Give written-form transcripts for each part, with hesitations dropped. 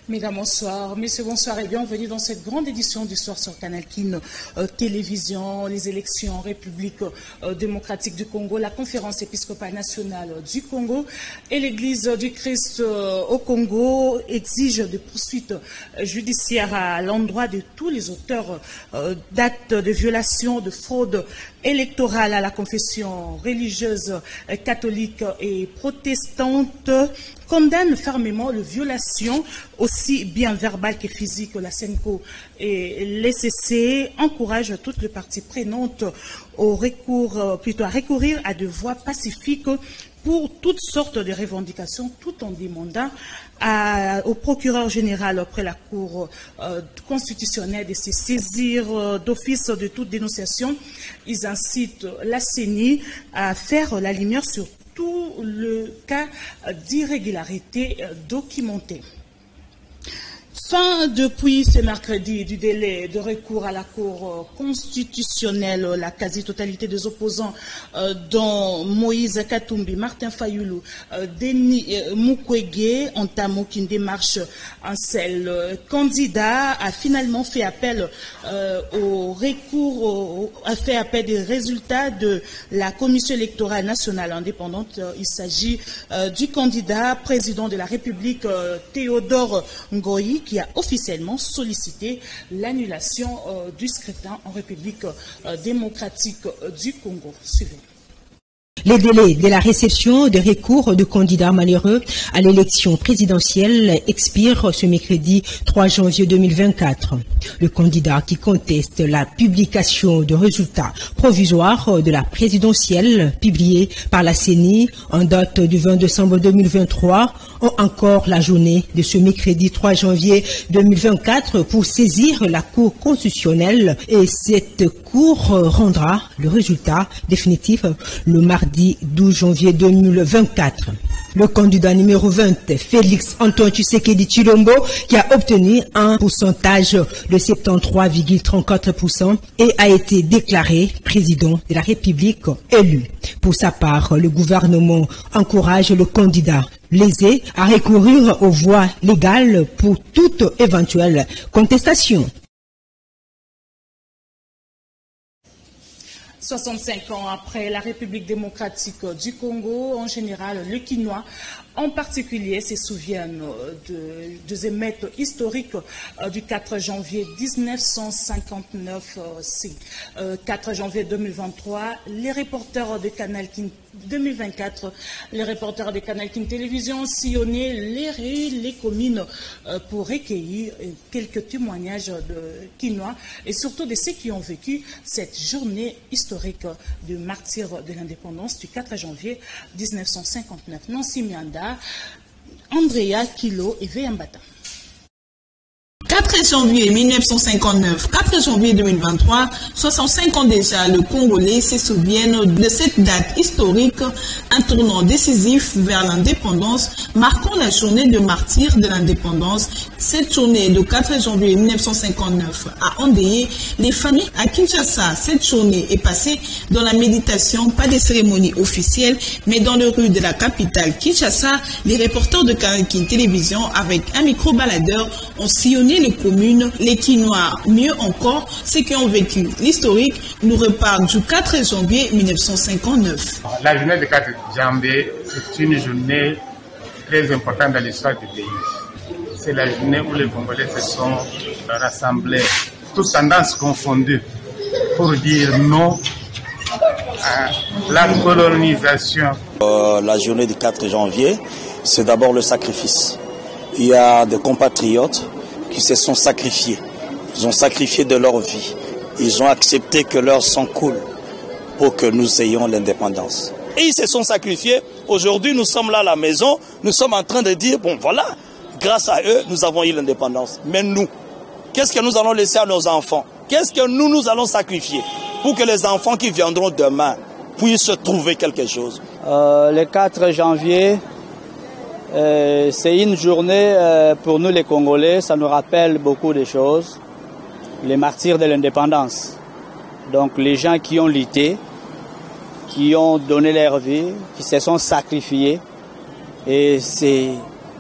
Mesdames, bonsoir. Messieurs, bonsoir et bienvenue dans cette grande édition du soir sur Canal Kin Télévision, les élections en République démocratique du Congo, la conférence épiscopale nationale du Congo et l'Église du Christ au Congo exigent des poursuites judiciaires à l'endroit de tous les auteurs d'actes de violation, de fraude électorale à la confession religieuse catholique et protestante. Condamne fermement les violations, aussi bien verbales que physiques. La SENCO et l'ECC encouragent toutes les parties prenantes au recours, plutôt à recourir à des voies pacifiques pour toutes sortes de revendications, tout en demandant au procureur général auprès de la Cour constitutionnelle de se saisir d'office de toute dénonciation. Ils incitent la CENI à faire la lumière sur tout le cas d'irrégularité documenté. Fin depuis ce mercredi du délai de recours à la Cour constitutionnelle, la quasi-totalité des opposants dont Moïse Katumbi, Martin Fayoulou, Denis Mukwege entament une démarche en celle. Candidat a finalement fait appel au recours, a fait appel des résultats de la Commission électorale nationale indépendante. Il s'agit du candidat président de la République Théodore Ngoyi qui a officiellement sollicité l'annulation du scrutin en République démocratique du Congo. Suivez. Les délais de la réception des recours de candidats malheureux à l'élection présidentielle expirent ce mercredi 3 janvier 2024. Le candidat qui conteste la publication de résultats provisoires de la présidentielle publiée par la CENI en date du 20 décembre 2023 ont encore la journée de ce mercredi 3 janvier 2024 pour saisir la Cour constitutionnelle et cette Cour rendra le résultat définitif le mardi 12 janvier 2024. Le candidat numéro 20, Félix Antoine Tshisekedi Tshilombo, qui a obtenu un pourcentage de 73,34% et a été déclaré président de la République élu. Pour sa part, le gouvernement encourage le candidat lésé à recourir aux voies légales pour toute éventuelle contestation. 65 ans après la République démocratique du Congo, en général, le Quinois en particulier se souviennent des émeutes historiques du 4 janvier 1959. 4 janvier 2023, les reporters de Canal Kin 2024, les reporters de Canal Kin Télévision ont sillonné les rues, les communes pour recueillir quelques témoignages de Quinois et surtout de ceux qui ont vécu cette journée historique du martyr de l'indépendance du 4 janvier 1959. Nancy Mianda, Andrea Kilo et Veyambata. 4 janvier 1959, 4 janvier 2023, 65 ans déjà, le Congolais se souviennent de cette date historique, un tournant décisif vers l'indépendance, marquant la journée de martyr de l'indépendance. Cette journée de 4 janvier 1959 a endeuillé les familles à Kinshasa. Cette journée est passée dans la méditation, pas de cérémonie officielle, mais dans les rues de la capitale Kinshasa. Les reporters de Canal Kin Télévision, avec un micro-baladeur, ont sillonné les communes, les Quinois, mieux encore, ceux qui ont vécu l'historique, nous reparlent du 4 janvier 1959. La journée du 4 janvier, c'est une journée très importante dans l'histoire du pays. C'est la journée où les Congolais se sont rassemblés, toutes tendances confondues, pour dire non à la colonisation. La journée du 4 janvier, c'est d'abord le sacrifice. Il y a des compatriotes qui se sont sacrifiés. Ils ont sacrifié de leur vie. Ils ont accepté que leur sang coule pour que nous ayons l'indépendance. Et ils se sont sacrifiés. Aujourd'hui, nous sommes là à la maison. Nous sommes en train de dire, bon voilà, grâce à eux, nous avons eu l'indépendance. Mais nous, qu'est-ce que nous allons laisser à nos enfants? Qu'est-ce que nous allons sacrifier pour que les enfants qui viendront demain puissent trouver quelque chose? Le 4 janvier, c'est une journée pour nous les Congolais, ça nous rappelle beaucoup de choses. Les martyrs de l'indépendance. Donc les gens qui ont lutté, qui ont donné leur vie, qui se sont sacrifiés. Et c'est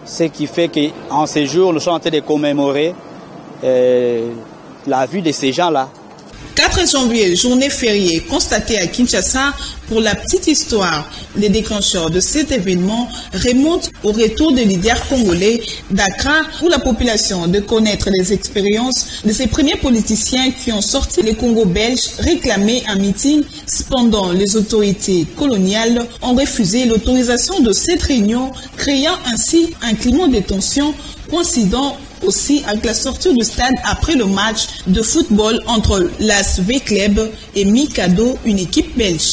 Ce qui fait qu'en ces jours, nous sommes en train de commémorer la vie de ces gens-là. 4 janvier, journée fériée constatée à Kinshasa. Pour la petite histoire, les déclencheurs de cet événement remontent au retour des leaders congolais d'Accra, pour la population de connaître les expériences de ces premiers politiciens qui ont sorti les Congo belges réclamer un meeting. Cependant, les autorités coloniales ont refusé l'autorisation de cette réunion, créant ainsi un climat de tension coïncidant aussi avec la sortie du stade après le match de football entre l'AS V-Club et Mikado, une équipe belge.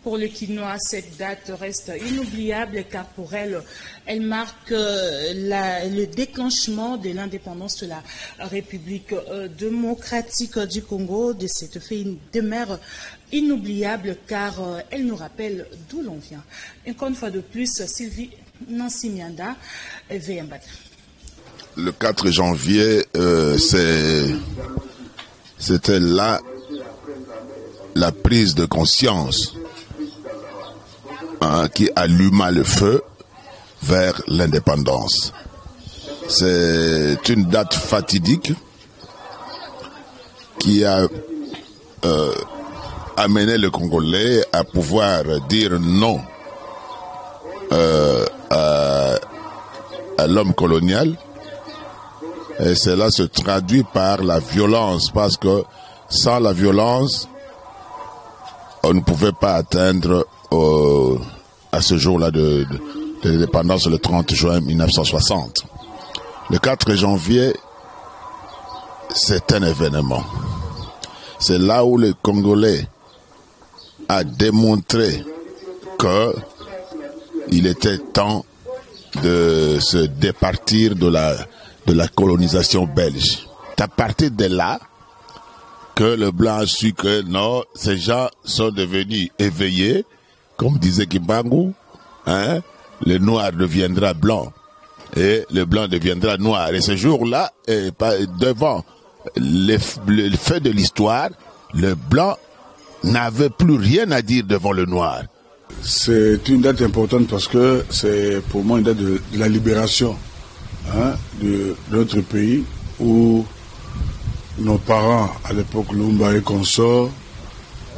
Pour le Quinois, cette date reste inoubliable car pour elle, elle marque le déclenchement de l'indépendance de la République démocratique du Congo. De cette fait, une demeure inoubliable car elle nous rappelle d'où l'on vient. Encore une fois de plus, Sylvie Nancy Mianda, VMBAT. Le 4 janvier, c'était là la prise de conscience qui alluma le feu vers l'indépendance. C'est une date fatidique qui a amené le Congolais à pouvoir dire non à l'homme colonial. Et cela se traduit par la violence, parce que sans la violence, on ne pouvait pas atteindre à ce jour-là de l'indépendance le 30 juin 1960. Le 4 janvier, c'est un événement. C'est là où le Congolais a démontré qu'il était temps de se départir de la colonisation belge. C'est à partir de là que le blanc a su que non, ces gens sont devenus éveillés. Comme disait Kimbangu, le noir deviendra blanc et le blanc deviendra noir. Et ce jour-là, devant le fait de l'histoire, le blanc n'avait plus rien à dire devant le noir. C'est une date importante parce que c'est pour moi une date de la libération de notre pays, où nos parents, à l'époque Lumba et consorts,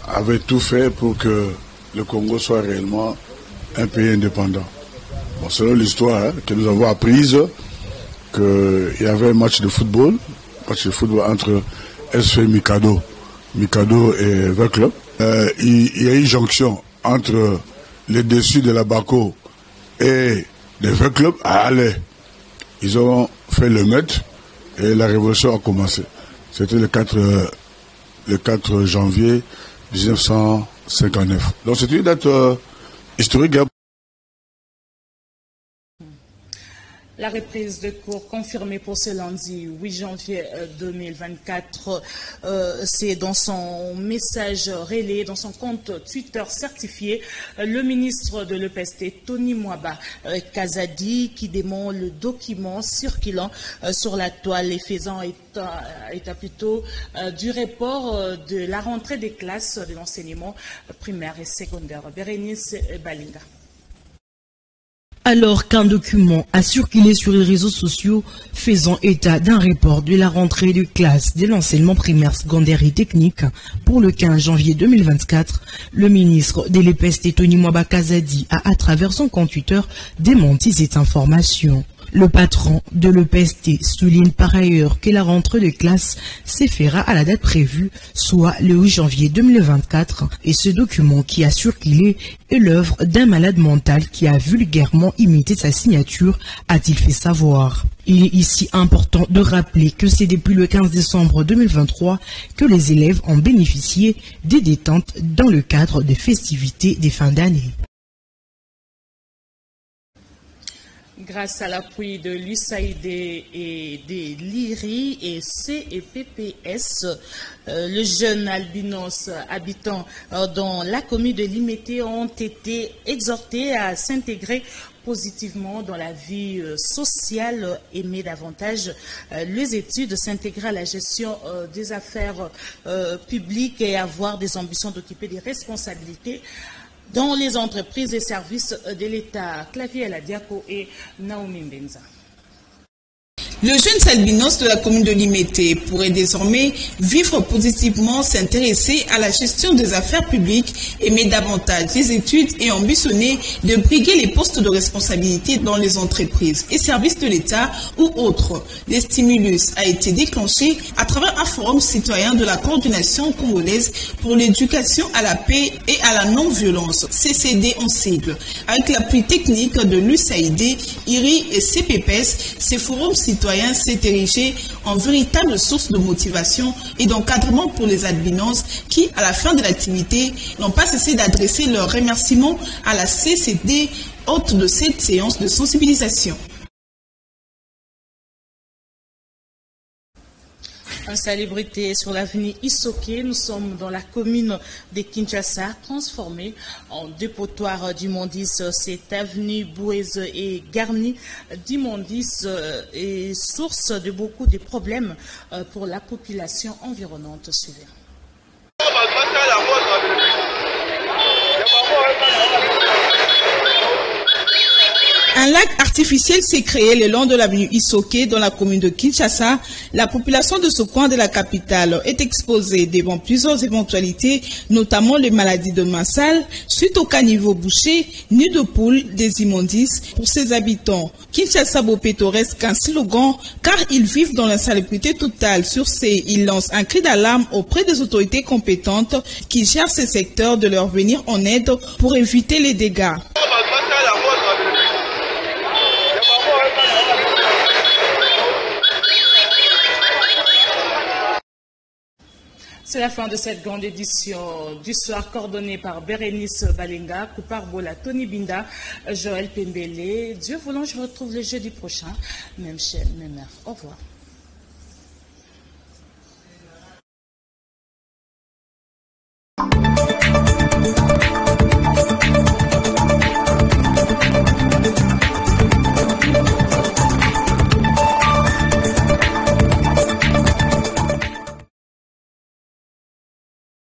avaient tout fait pour que le Congo soit réellement un pays indépendant. Bon, selon l'histoire que nous avons apprise, qu'il y avait un match de football entre SV Mikado et V-Club. Il y a eu une jonction entre les dessus de la Bako et le V-Club à Alais. Ils ont fait le meute et la révolution a commencé. C'était le 4 janvier 1959. Donc c'est une date historique. La reprise de cours confirmée pour ce lundi 8 janvier 2024, c'est dans son message relayé, dans son compte Twitter certifié, le ministre de l'EPST, Tony Mwaba Kazadi, qui dément le document circulant sur la toile et faisant état plutôt du report de la rentrée des classes de l'enseignement primaire et secondaire. Bérénice Balinga. Alors qu'un document a circulé sur les réseaux sociaux faisant état d'un report de la rentrée de classe de l'enseignement primaire, secondaire et technique pour le 15 janvier 2024, le ministre de l'EPST Tony Mwaba Kazadi a, à travers son compte Twitter, démenti cette information. Le patron de l'EPST souligne par ailleurs que la rentrée de classe s'effectuera à la date prévue, soit le 8 janvier 2024, et ce document qui a circulé est l'œuvre d'un malade mental qui a vulgairement imité sa signature, a-t-il fait savoir. Il est ici important de rappeler que c'est depuis le 15 décembre 2023 que les élèves ont bénéficié des détentes dans le cadre des festivités des fins d'année. Grâce à l'appui de l'USAID et des LIRI et CEPPS, le jeune albinos habitant dans la commune de Limete ont été exhortés à s'intégrer positivement dans la vie sociale, aimer davantage les études, s'intégrer à la gestion des affaires publiques et avoir des ambitions d'occuper des responsabilités dans les entreprises et services de l'État. Clavier Aladiako et Naomi Mbenza. Le jeune albinos de la commune de Limete pourrait désormais vivre positivement, s'intéresser à la gestion des affaires publiques, aimer davantage les études et ambitionner de briguer les postes de responsabilité dans les entreprises et services de l'État ou autres. Le stimulus a été déclenché à travers un forum citoyen de la coordination congolaise pour l'éducation à la paix et à la non-violence, CCD en sigle. Avec l'appui technique de l'USAID, IRI et CPPS, ces forums citoyens s'est érigé en véritable source de motivation et d'encadrement pour les albinos qui, à la fin de l'activité, n'ont pas cessé d'adresser leurs remerciements à la CCD, hôte de cette séance de sensibilisation. Insalubrité sur l'avenue Isoké, nous sommes dans la commune de Kinshasa, transformée en dépotoir d'immondices. Cette avenue boueuse et garnie d'immondices est source de beaucoup de problèmes pour la population environnante. Suivez. Un lac artificiel s'est créé le long de l'avenue Isoké dans la commune de Kinshasa. La population de ce coin de la capitale est exposée devant plusieurs éventualités, notamment les maladies de massal, suite au caniveau bouché, nid de poule, des immondices. Pour ses habitants, Kinshasa Bopeto reste qu'un slogan car ils vivent dans l'insalubrité totale. Sur ce, ils lancent un cri d'alarme auprès des autorités compétentes qui gèrent ces secteurs de leur venir en aide pour éviter les dégâts. C'est la fin de cette grande édition du soir coordonnée par Bérénice Balenga, Koupar Bola, Tony Binda, Joël Pembele. Dieu voulant, je retrouve le jeudi prochain. Même chaîne, même heure. Au revoir.